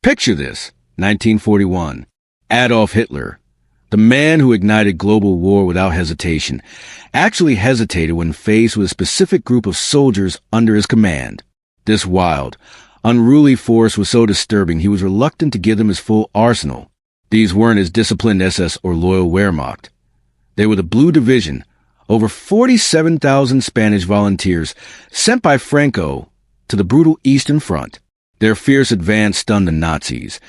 Picture this, 1941. Adolf Hitler, the man who ignited global war without hesitation, actually hesitated when faced with a specific group of soldiers under his command. This wild, unruly force was so disturbing he was reluctant to give them his full arsenal. These weren't his disciplined SS or loyal Wehrmacht. They were the Blue Division, over 47,000 Spanish volunteers sent by Franco to the brutal Eastern Front. Their fierce advance stunned the Nazis,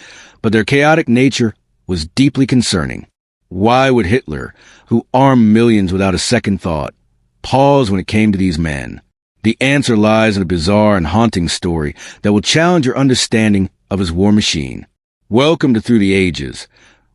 but their chaotic nature was deeply concerning. Why would Hitler, who armed millions without a second thought, pause when it came to these men? The answer lies in a bizarre and haunting story that will challenge your understanding of his war machine. Welcome to Through the Ages,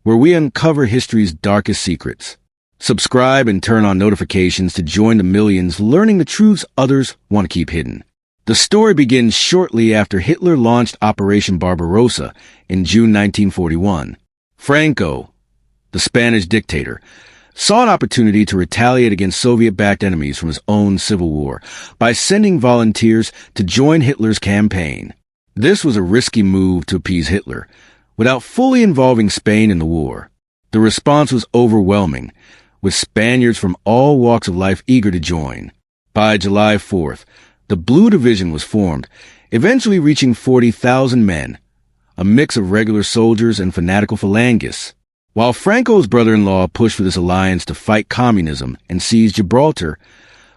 where we uncover history's darkest secrets. Subscribe and turn on notifications to join the millions learning the truths others want to keep hidden. The story begins shortly after Hitler launched Operation Barbarossa in June 1941. Franco, the Spanish dictator, saw an opportunity to retaliate against Soviet-backed enemies from his own civil war by sending volunteers to join Hitler's campaign. This was a risky move to appease Hitler, without fully involving Spain in the war. The response was overwhelming, with Spaniards from all walks of life eager to join. By July 4th, the Blue Division was formed, eventually reaching 40,000 men, a mix of regular soldiers and fanatical Falangists. While Franco's brother-in-law pushed for this alliance to fight communism and seize Gibraltar,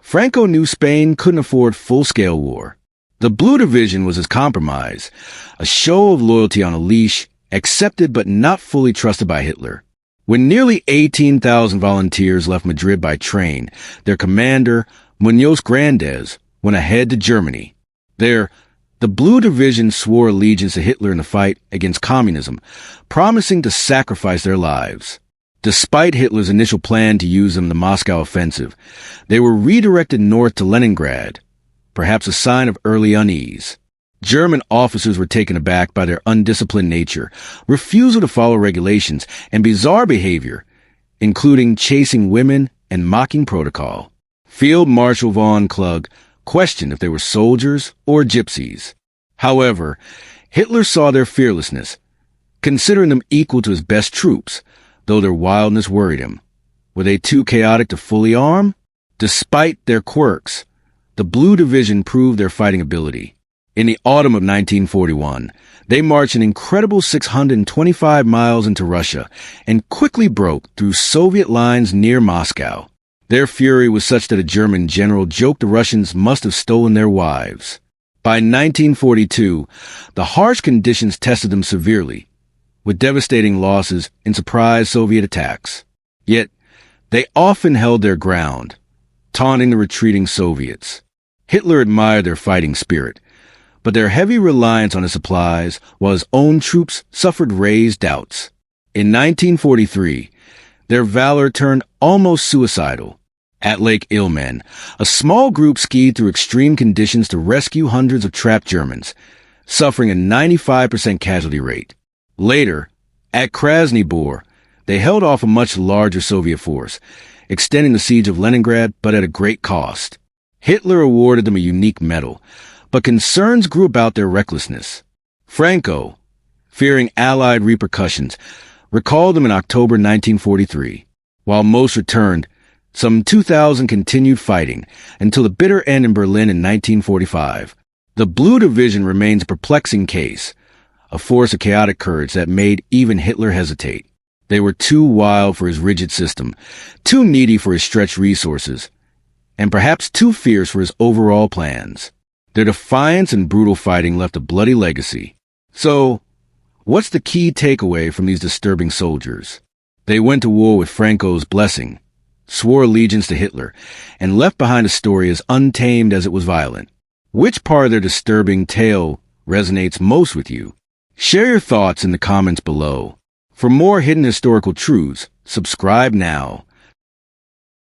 Franco knew Spain couldn't afford full-scale war. The Blue Division was his compromise, a show of loyalty on a leash, accepted but not fully trusted by Hitler. When nearly 18,000 volunteers left Madrid by train, their commander, Muñoz Grandes, went ahead to Germany. There, the Blue Division swore allegiance to Hitler in the fight against communism, promising to sacrifice their lives. Despite Hitler's initial plan to use them in the Moscow offensive, they were redirected north to Leningrad, perhaps a sign of early unease. German officers were taken aback by their undisciplined nature, refusal to follow regulations, and bizarre behavior, including chasing women and mocking protocol. Field Marshal von Klug questioned if they were soldiers or gypsies. However, Hitler saw their fearlessness, considering them equal to his best troops, though their wildness worried him. Were they too chaotic to fully arm? Despite their quirks, the Blue Division proved their fighting ability. In the autumn of 1941, they marched an incredible 625 miles into Russia and quickly broke through Soviet lines near Moscow. Their fury was such that a German general joked the Russians must have stolen their wives. By 1942, the harsh conditions tested them severely, with devastating losses in surprise Soviet attacks. Yet, they often held their ground, taunting the retreating Soviets. Hitler admired their fighting spirit, but their heavy reliance on his supplies while his own troops suffered raised doubts. In 1943, their valor turned almost suicidal. At Lake Ilmen, a small group skied through extreme conditions to rescue hundreds of trapped Germans, suffering a 95% casualty rate. Later, at Krasny Bor, they held off a much larger Soviet force, extending the siege of Leningrad, but at a great cost. Hitler awarded them a unique medal, but concerns grew about their recklessness. Franco, fearing Allied repercussions, recalled them in October 1943. While most returned, some 2,000 continued fighting until the bitter end in Berlin in 1945. The Blue Division remains a perplexing case, a force of chaotic courage that made even Hitler hesitate. They were too wild for his rigid system, too needy for his stretched resources, and perhaps too fierce for his overall plans. Their defiance and brutal fighting left a bloody legacy. So, what's the key takeaway from these disturbing soldiers? They went to war with Franco's blessing, swore allegiance to Hitler, and left behind a story as untamed as it was violent. Which part of their disturbing tale resonates most with you? Share your thoughts in the comments below. For more hidden historical truths, subscribe now.